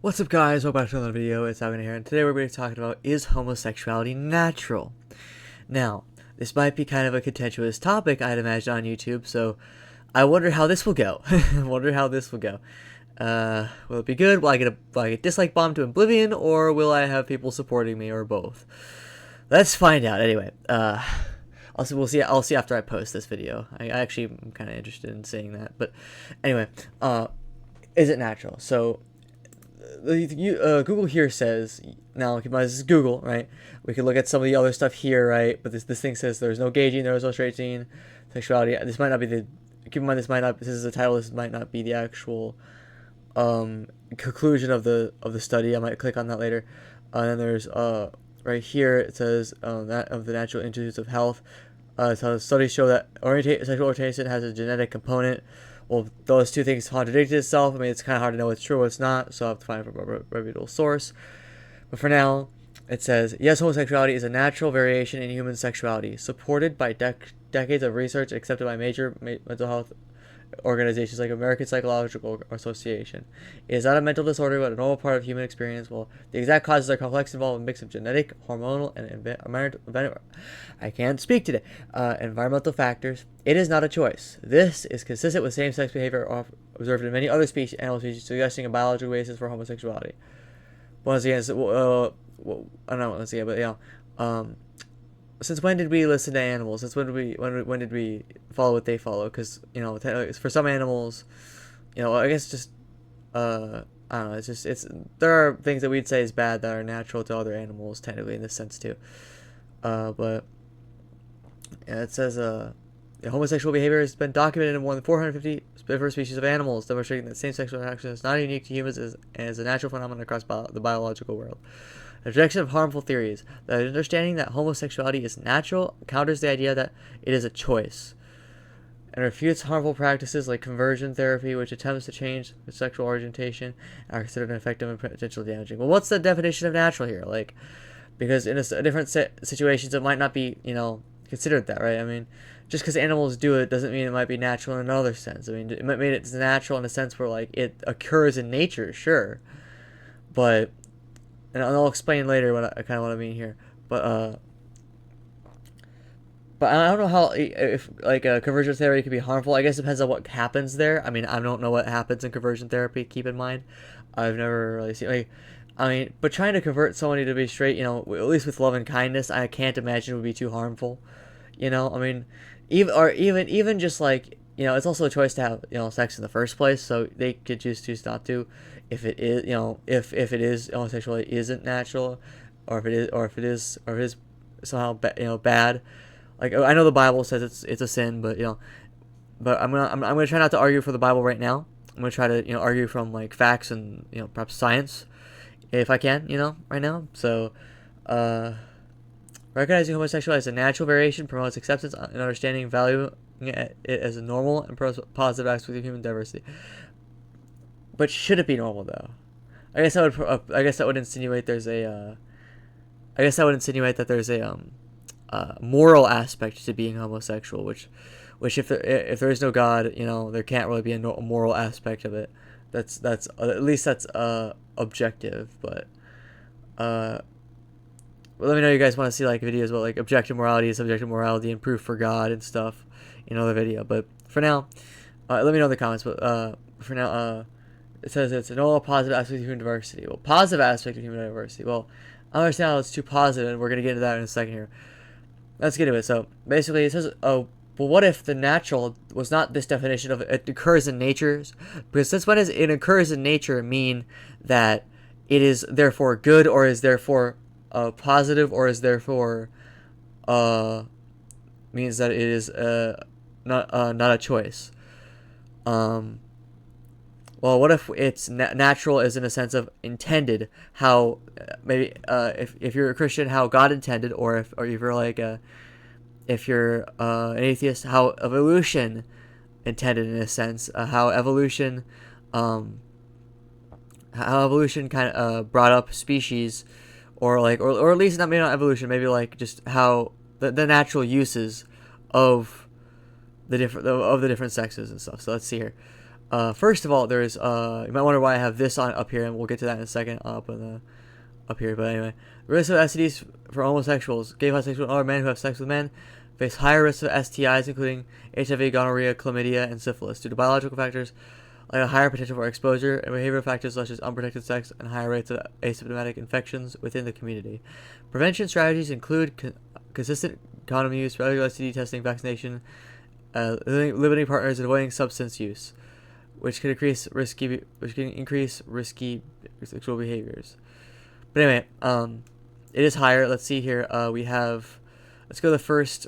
What's up, guys? Welcome back to another video. It's Alvin here, and today we're going to be talking about, is homosexuality natural? Now, this might be kind of a contentious topic, I'd imagine, on YouTube, so I wonder how this will go. Will it be good? Will I get a dislike bomb to oblivion, or will I have people supporting me, or both? Let's find out. Anyway, also we'll see. I'll see after I post this video. I actually am kind of interested in seeing that. But anyway, is it natural? So Google here says, now keep in mind this is Google, right? We can look at some of the other stuff here, right? But this thing says there's no gay gene, there's no straight gene, sexuality. This might not be the. Keep in mind this is the title. This might not be the actual conclusion of the study. I might click on that later. And then there's right here it says that of the natural institutes of health. So studies show that sexual orientation has a genetic component. Well, those two things contradict itself. I mean, it's kind of hard to know what's true, what's not, so I have to find it from a reputable source. But for now, it says, yes, homosexuality is a natural variation in human sexuality, supported by decades of research, accepted by major mental health organizations like American Psychological Association. It is not a mental disorder, but a normal part of human experience. Well, the exact causes are complex, involve a mix of genetic, hormonal, and environmental factors. It is not a choice. This is consistent with same-sex behavior observed in many other animal species, suggesting a biological basis for homosexuality. Once again, I don't know. Let's see, but since when did we listen to animals? Since when did we follow what they follow? Because for some animals, I guess just I don't know. There are things that we'd say is bad that are natural to other animals, technically in this sense too. But yeah, it says homosexual behavior has been documented in more than 450 different species of animals, demonstrating that same-sex attraction is not unique to humans and is a natural phenomenon across the biological world. The rejection of harmful theories. The understanding that homosexuality is natural counters the idea that it is a choice, and refutes harmful practices like conversion therapy, which attempts to change the sexual orientation and are considered ineffective and potentially damaging. Well, what's the definition of natural here? Because in different situations, it might not be, considered that, right? I mean, just because animals do it doesn't mean it might be natural in another sense. I mean, it might mean it's natural in a sense where, it occurs in nature, sure, but. And I'll explain later what I mean here, but I don't know how if conversion therapy could be harmful. I guess it depends on what happens there. I mean, I don't know what happens in conversion therapy. Keep in mind, I've never really seen but trying to convert somebody to be straight, at least with love and kindness, I can't imagine would be too harmful. I mean, even just it's also a choice to have sex in the first place, so they could choose not to. If it is, if it is homosexuality isn't natural, or if it is somehow bad. I know the Bible says it's a sin, but but I'm gonna try not to argue for the Bible right now. I'm gonna try to argue from facts and perhaps science, if I can, right now. So, recognizing homosexuality as a natural variation promotes acceptance and understanding, valuing it as a normal and positive aspect of human diversity. But should it be normal though? I guess that would insinuate there's a. I guess that would insinuate that there's a moral aspect to being homosexual, which if there is no God, there can't really be a moral aspect of it. That's at least that's objective. But well, let me know you guys want to see videos about objective morality, subjective morality, and proof for God and stuff in another video. But for now, let me know in the comments. But for now, it says it's an all positive aspect of human diversity. Well, positive aspect of human diversity. Well, I understand how it's too positive, and we're going to get into that in a second here. Let's get into it. So, basically, it says, well, what if the natural was not this definition of it occurs in nature? Because since when does it occurs in nature mean that it is therefore good, or is therefore positive, or is therefore means that it is not a choice? Well, what if it's natural is in a sense of intended, how maybe if you're a Christian, how God intended, or if you're if you're an atheist, how evolution intended in a sense, how evolution kind of brought up species, or at least maybe not evolution, maybe just how the natural uses of the different sexes and stuff. So let's see here. First of all, there's you might wonder why I have this on up here, and we'll get to that in a second. Up here, but anyway, the risk of STDs for homosexuals, gay, bisexual, and other men who have sex with men face higher risks of STIs, including HIV, gonorrhea, chlamydia, and syphilis, due to biological factors like a higher potential for exposure and behavioral factors such as unprotected sex and higher rates of asymptomatic infections within the community. Prevention strategies include consistent condom use, regular STD testing, vaccination, limiting partners, and avoiding substance use, which can increase risky sexual behaviors. But anyway, it is higher. Let's see here. Let's go to the first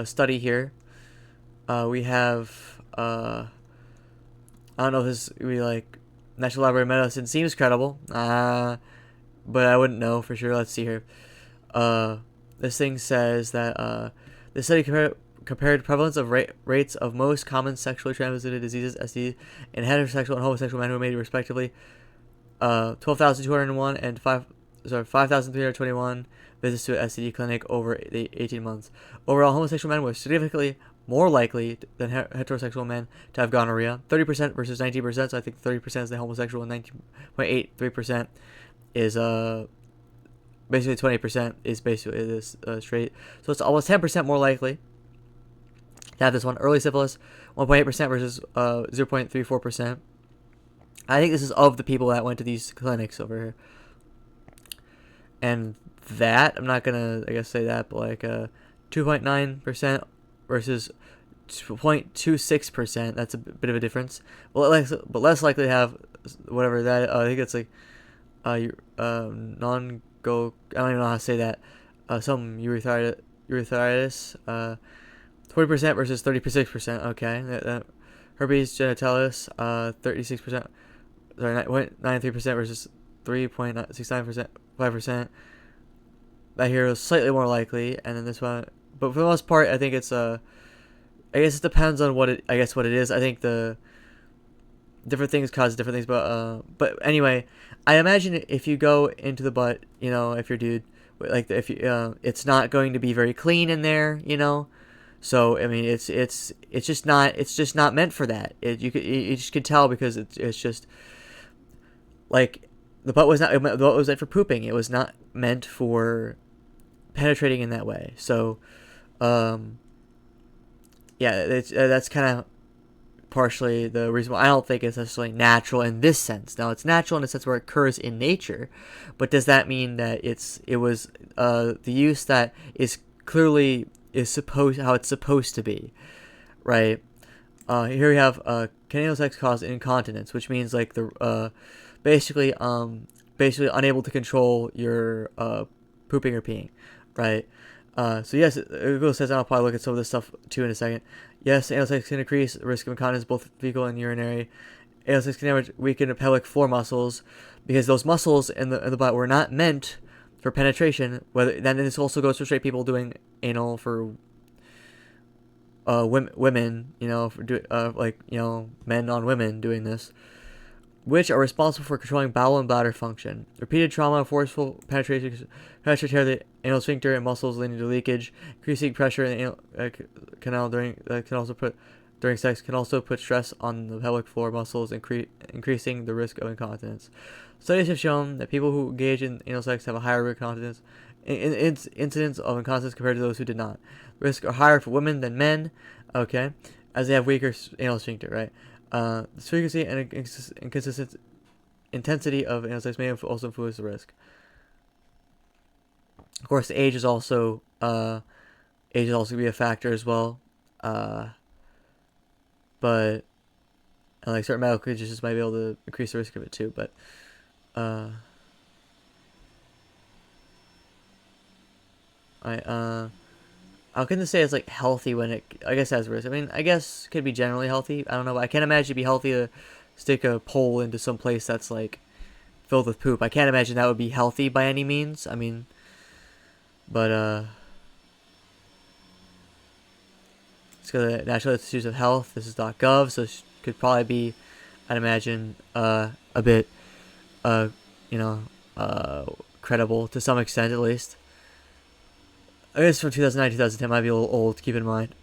study here. We have I don't know if this would be like National Library of Medicine seems credible, but I wouldn't know for sure. Let's see here. This thing says that this study compared prevalence of rates of most common sexually transmitted diseases, STDs, in heterosexual and homosexual men who made respectively 12,201 and 5,321 visits to an STD clinic over the 18 months. Overall, homosexual men were significantly more likely than heterosexual men to have gonorrhea, 30% versus 19%. So I think 30% is the homosexual and 19.83% is basically 20% is basically this straight. So it's almost 10% more likely to have this one. Early syphilis, 1.8% versus 0.34%. I think this is of the people that went to these clinics over here. And that, I'm not gonna, I guess, say that, but like 2.9% versus 0.26%. That's a bit of a difference. Well, but less likely to have whatever that. I think it's like non-go. I don't even know how to say that. Some urethritis. 20% versus 36%. Okay. Herpes genitalis. 36%. Sorry, 93% versus 3.69%. 5%. That here is slightly more likely, and then this one. But for the most part, I think it's I guess it depends on what it is. I think the different things cause different things, but anyway, I imagine if you go into the butt, you know, if you're dude, like if you, it's not going to be very clean in there, you know. So I mean, it's just not meant for that. You just could tell because it's just like the butt was meant for pooping. It was not meant for penetrating in that way. So yeah, that's kind of partially the reason why I don't think it's necessarily natural in this sense. Now, it's natural in a sense where it occurs in nature, but does that mean that it was the use that is clearly how it's supposed to be, right? Here we have canadian sex cause incontinence, which means like the basically unable to control your pooping or peeing, right? So yes, Google says, and I'll probably look at some of this stuff too in a second. Yes, anal sex can increase the risk of incontinence, both fecal and urinary. Anal sex can damage weaken the pelvic floor muscles because those muscles in the butt were not meant for penetration. Then this also goes for straight people doing anal for women, you know, like, you know, men on women doing this, which are responsible for controlling bowel and bladder function. Repeated trauma, forceful penetration, tear the anal sphincter and muscles leading to leakage. Increasing pressure in the anal canal during sex can also put stress on the pelvic floor muscles, increasing the risk of incontinence. Studies have shown that people who engage in anal sex have a higher risk of incidence of incontinence compared to those who did not. Risks are higher for women than men, okay, as they have weaker anal sphincter, right? The frequency and inconsistent intensity of anal sex may also influence the risk. Of course, age is also be a factor as well. But like certain medical conditions might be able to increase the risk of it too. But how can this say it's like healthy when I guess it has risk? I mean, I guess it could be generally healthy. I don't know. But I can't imagine it'd be healthy to stick a pole into some place that's like filled with poop. I can't imagine that would be healthy by any means. I mean, but let's go to the National Institutes of Health. This is .gov, so it could probably be, I'd imagine, a bit, credible to some extent at least. I guess from 2009 2010 might be a little old, keep in mind.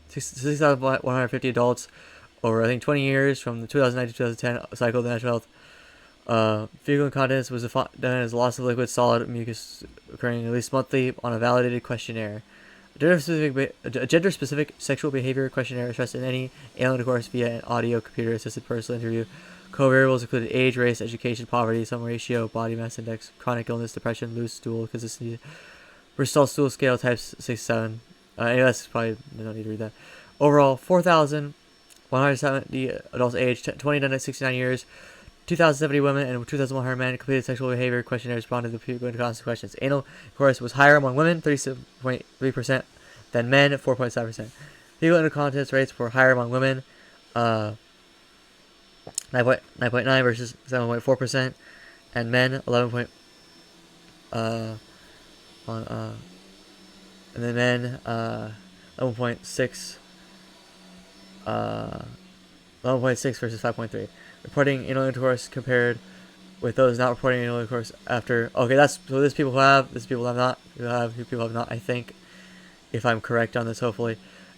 6,150 adults over I think 20 years from the 2009 to 2010 cycle of the National Health. Fecal incontinence was defined as loss of liquid, solid mucus occurring at least monthly on a validated questionnaire. A gender-specific sexual behavior questionnaire expressed in any anal intercourse via an audio computer-assisted personal interview. Co-variables included age, race, education, poverty, some ratio, body mass index, chronic illness, depression, loose stool consistency, Bristol stool scale types 6-7. Anyway, that's probably, I don't need to read that. Overall, 4,170 adults aged 20 to 69 years, 2,070 women and 2,100 men completed sexual behavior questionnaires responded to the fecal incontinence questions. Anal intercourse was higher among women, 37.3%, than men, 4.7%. Fecal incontinence rates were higher among women, 9.9 versus 7.4%, and men 11. And then men 11.6 versus 5.3. Reporting anal intercourse compared with those not reporting anal intercourse after. Okay, that's so. There's people who have. There's people who have not. People have not. I think, if I'm correct on this, hopefully,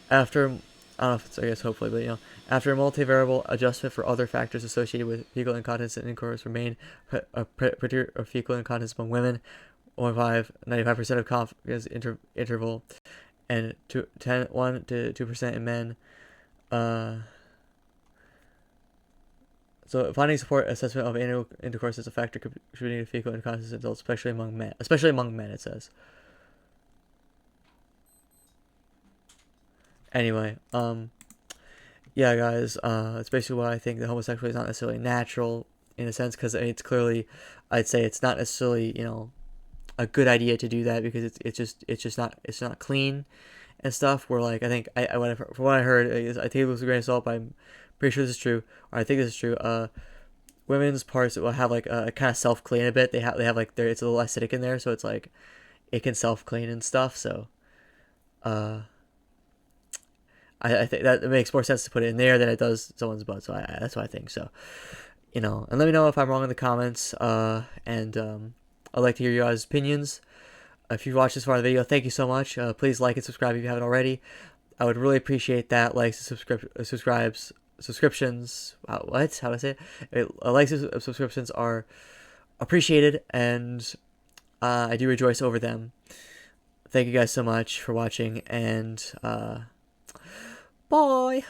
after. I don't know if it's. I guess hopefully, but after multivariable adjustment for other factors associated with fecal incontinence and intercourse remain a predictor of fecal incontinence among women. 95% of confidence interval, and 1 to 2% in men. So finding support assessment of anal intercourse is a factor contributing to fecal incontinence in adults, especially among men. Especially among men, it says. Anyway, yeah, guys, it's basically what I think. The homosexuality is not necessarily natural in a sense, because it's clearly, I'd say it's not necessarily, a good idea to do that, because it's not clean and stuff. Where like I think from what I heard, I take it with a grain of salt, but I'm pretty sure this is true, or I think this is true. Women's parts will have like a kind of self clean a bit. They have like it's a little acidic in there, so it's like it can self clean and stuff. So, I think that it makes more sense to put it in there than it does someone's butt. So that's what I think. So, and let me know if I'm wrong in the comments. And I'd like to hear your guys' opinions. If you've watched this far in the video, thank you so much. Please like and subscribe if you haven't already. I would really appreciate that. Likes and subscriptions. What? How do I say it? Likes and subscriptions are appreciated, and I do rejoice over them. Thank you guys so much for watching, and bye.